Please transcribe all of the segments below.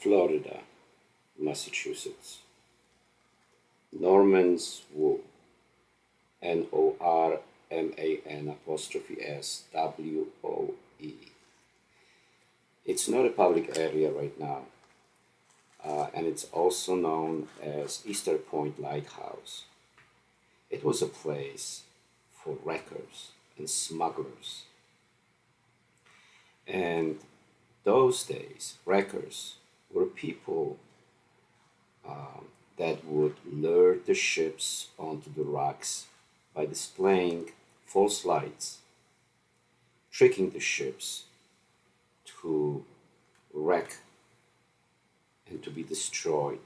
Florida, Massachusetts. Norman's Woe, Norman''Swoe. It's not a public area right now, and it's also known as Easter Point Lighthouse. It was a place for wreckers and smugglers. And those days, wreckers were people that would lure the ships onto the rocks by displaying false lights, tricking the ships to wreck and to be destroyed,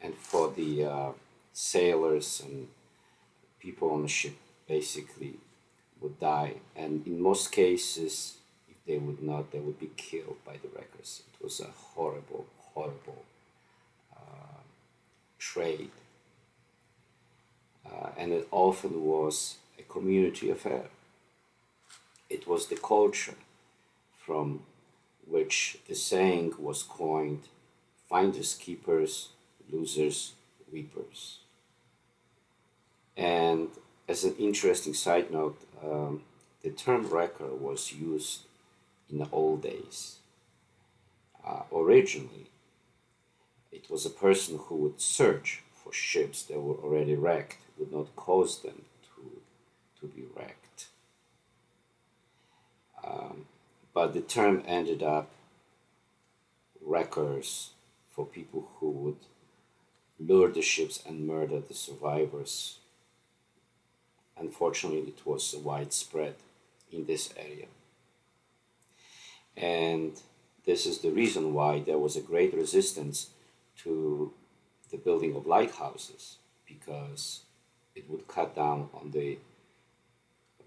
and for the sailors and people on the ship basically would die. And in most cases, if they would not, they would be killed by the wreckers. It was a horrible, horrible trade, and it often was a community affair. It was the culture from which the saying was coined: finders keepers, losers weepers. And as an interesting side note, the term wrecker was used in the old days. Originally, it was a person who would search for ships that were already wrecked, would not cause them to be wrecked. But the term ended up wreckers for people who would lure the ships and murder the survivors. Unfortunately, it was widespread in this area. And this is the reason why there was a great resistance to the building of lighthouses, because it would cut down on the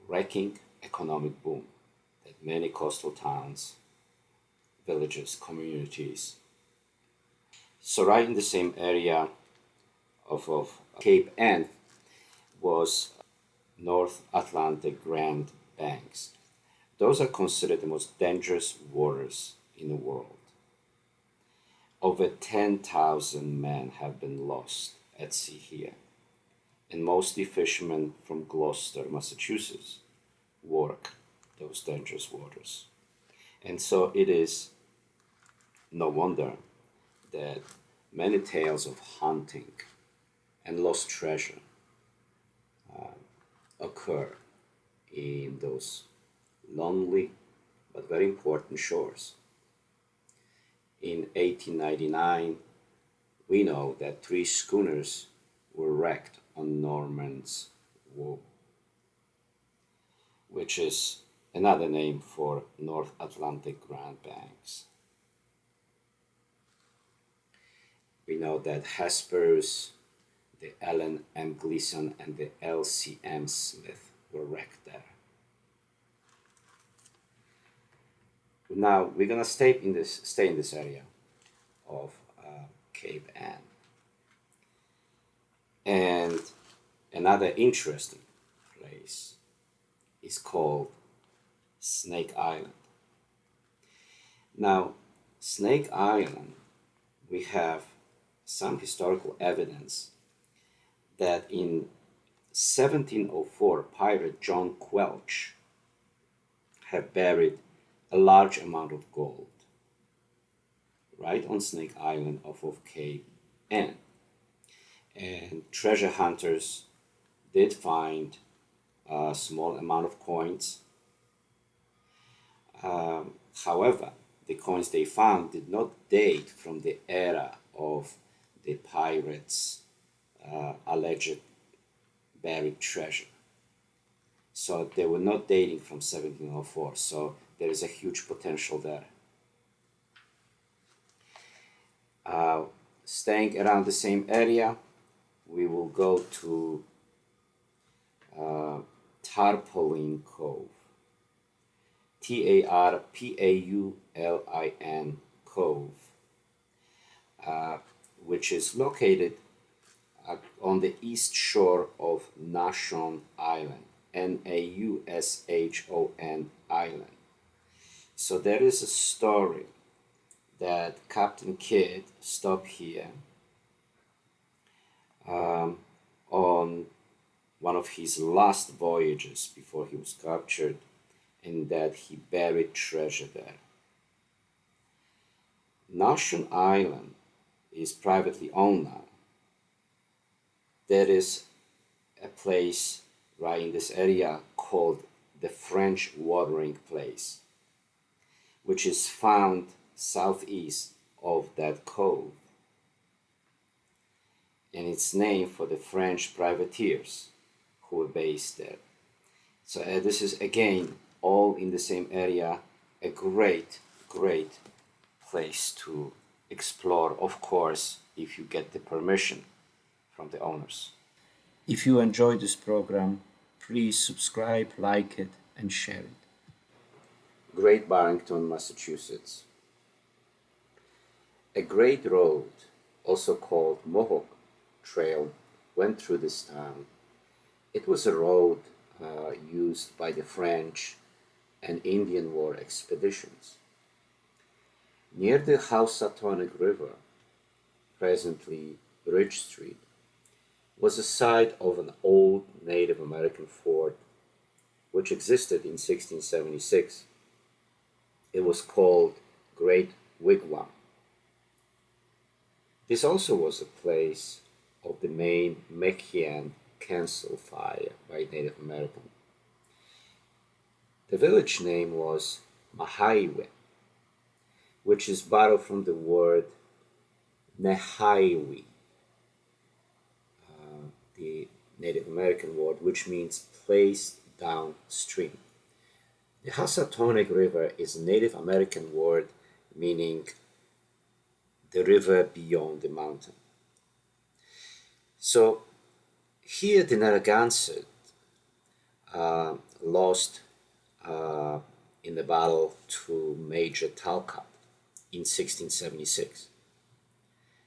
wrecking economic boom that many coastal towns, villages, communities. So right in the same area of Cape Ann was North Atlantic Grand Banks. Those are considered the most dangerous waters in the world. Over 10,000 men have been lost at sea here, and mostly fishermen from Gloucester, Massachusetts, work those dangerous waters. And so it is no wonder that many tales of hunting and lost treasure occur in those lonely but very important shores. In 1899, we know that 3 schooners were wrecked on Norman's Woe, which is another name for North Atlantic Grand Banks. We know that Hesperus, the Ellen M. Gleason, and the L.C.M. Smith were wrecked there. Now we're gonna stay in this area of Cape Ann, and another interesting place is called Snake Island. Now, Snake Island, we have some historical evidence that in 1704, pirate John Quelch had buried a large amount of gold right on Snake Island off of Cape Ann. And treasure hunters did find a small amount of coins. However, the coins they found did not date from the era of the pirates' alleged buried treasure. So they were not dating from 1704. So there is a huge potential there. Staying around the same area, we will go to Tarpaulin Cove, Tarpaulin Cove, which is located on the east shore of Nashon Island, Naushon Island. So there is a story that Captain Kidd stopped here on one of his last voyages before he was captured, and that he buried treasure there. Nashun Island is privately owned now. There is a place right in this area called the French Watering Place, which is found southeast of that cove, and it's named for the French privateers who were based there. So this is again all in the same area, a great place to explore, of course, if you get the permission from the owners. If you enjoyed this program, please subscribe, like it, and share it. Great Barrington, Massachusetts. A great road, also called Mohawk Trail, went through this town. It was a road used by the French and Indian War expeditions. Near the Hausatonic River, presently Bridge Street, was the site of an old Native American fort which existed in 1676. It was called Great Wigwam. This also was a place of the main Mechian cancel fire by Native Americans. The village name was Mahaiwe, which is borrowed from the word Nehaiwi, the Native American word, which means placed downstream. The Hausatonic River is a Native American word meaning the river beyond the mountain. So here the Narragansett lost in the battle to Major Talcott in 1676.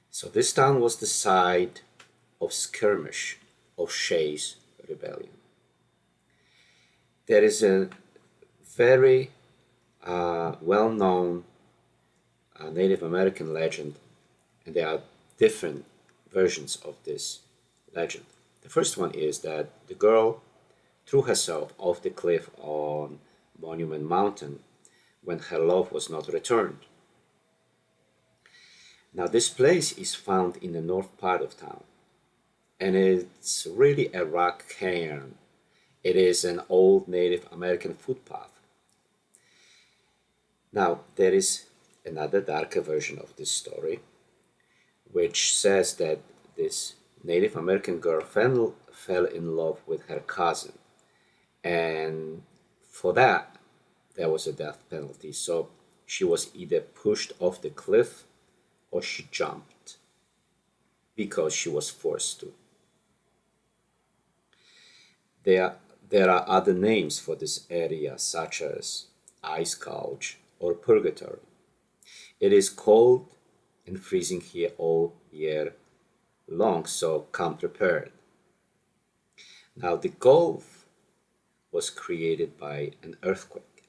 So this town was the site of skirmish of Shays' rebellion. There is a very well-known Native American legend, and there are different versions of this legend. The first one is that the girl threw herself off the cliff on Monument Mountain when her love was not returned. Now this place is found in the north part of town, and it's really a rock cairn. It is an old Native American footpath. Now there is another darker version of this story, which says that this Native American girl fell in love with her cousin, and for that there was a death penalty. So she was either pushed off the cliff or she jumped because she was forced to. There are other names for this area, such as Ice Gouge or Purgatory. It is cold and freezing here all year long, so come prepared. Now the cove was created by an earthquake.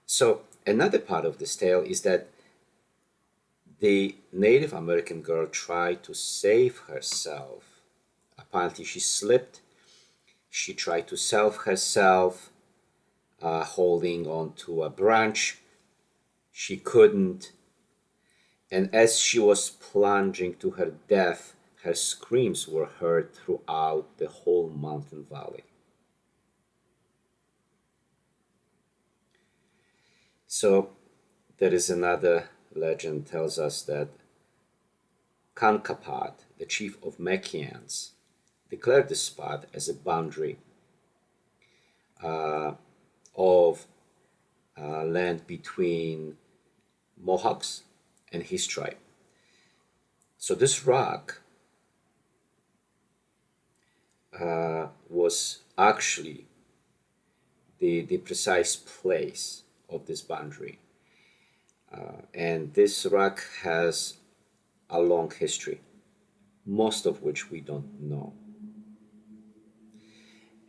So another part of this tale is that the Native American girl tried to save herself. Apparently she slipped. She tried to save herself holding onto a branch. She couldn't. And as she was plunging to her death, her screams were heard throughout the whole mountain valley. So there is another legend tells us that Kankapat, the chief of Mechians, declared the spot as a boundary of land between Mohawks and his tribe. So this rock was actually the precise place of this boundary. And this rock has a long history, most of which we don't know.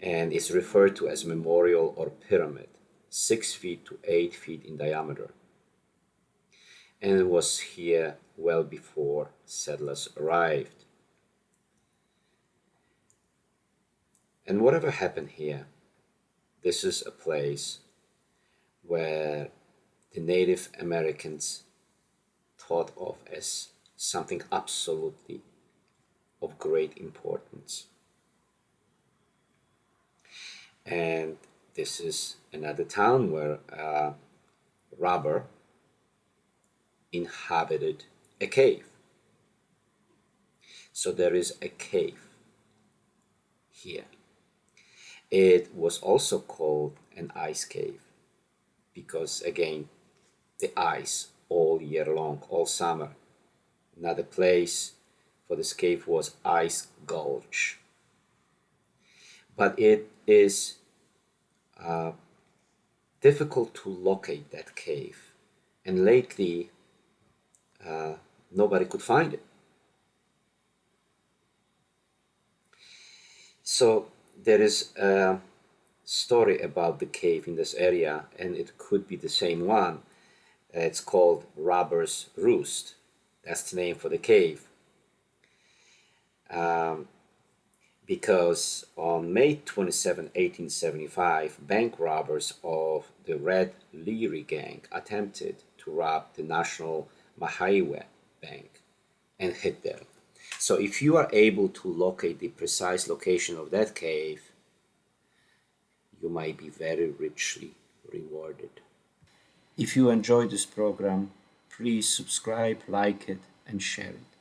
And is referred to as memorial or pyramid, 6 feet to 8 feet in diameter. and it was here well before settlers arrived. And whatever happened here, this is a place where the Native Americans thought of as something absolutely of great importance. And this is another town where a robber inhabited a cave. So there is a cave here. It was also called an ice cave because, again, the ice all year long, all summer. Another place for this cave was Ice Gulch. But it is difficult to locate that cave, and lately nobody could find it. So there is a story about the cave in this area, and it could be the same one. It's called Robber's Roost. That's the name for the cave. Because on May 27, 1875, bank robbers of the Red Leary gang attempted to rob the National Mahiwe Bank and hid them. So if you are able to locate the precise location of that cave, you might be very richly rewarded. If you enjoyed this program, please subscribe, like it, and share it.